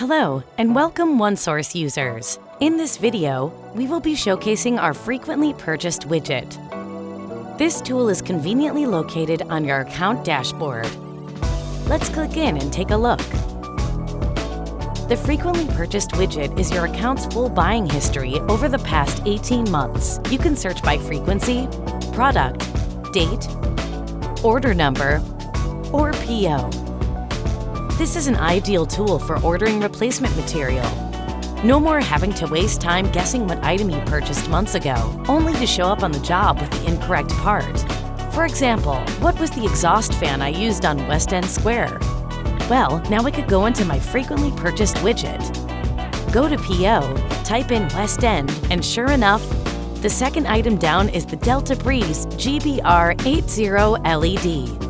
Hello, and welcome OneSource users. In this video, we will be showcasing our frequently purchased widget. This tool is conveniently located on your account dashboard. Let's click in and take a look. The frequently purchased widget is your account's full buying history over the past 18 months. You can search by frequency, product, date, order number, or PO. This is an ideal tool for ordering replacement material. No more having to waste time guessing what item you purchased months ago, only to show up on the job with the incorrect part. For example, what was the exhaust fan I used on West End Square? Well, now I could go into my frequently purchased widget. Go to PO, type in West End, and sure enough, the second item down is the Delta Breeze GBR80 LED.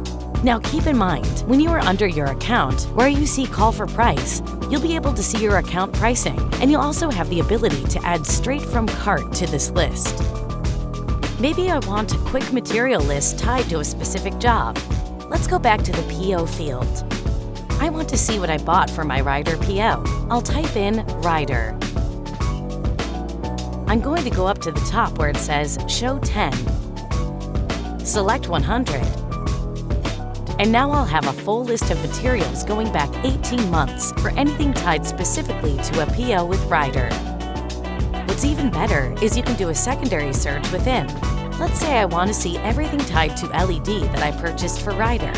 Now keep in mind, when you are under your account, where you see call for price, you'll be able to see your account pricing, and you'll also have the ability to add straight from cart to this list. Maybe I want a quick material list tied to a specific job. Let's go back to the PO field. I want to see what I bought for my rider PO. I'll type in rider. I'm going to go up to the top where it says Show 10. Select 100. And now I'll have a full list of materials going back 18 months for anything tied specifically to a PO with rider. What's even better is you can do a secondary search within. Let's say I want to see everything tied to LED that I purchased for rider.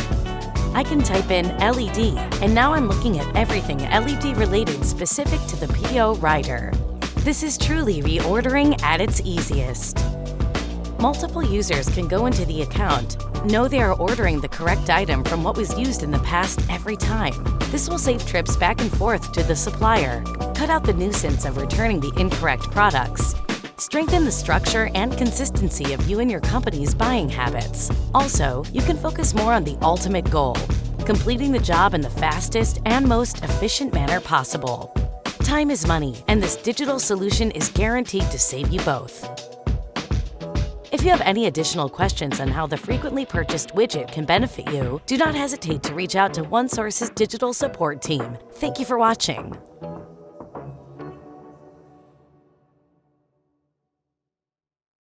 I can type in LED, and now I'm looking at everything LED related specific to the PO rider. This is truly reordering at its easiest. Multiple users can go into the account, know they are ordering the correct item from what was used in the past every time. This will save trips back and forth to the supplier, cut out the nuisance of returning the incorrect products, strengthen the structure and consistency of you and your company's buying habits. Also, you can focus more on the ultimate goal, completing the job in the fastest and most efficient manner possible. Time is money, and this digital solution is guaranteed to save you both. If you have any additional questions on how the frequently purchased widget can benefit you, do not hesitate to reach out to OneSource's digital support team. Thank you for watching.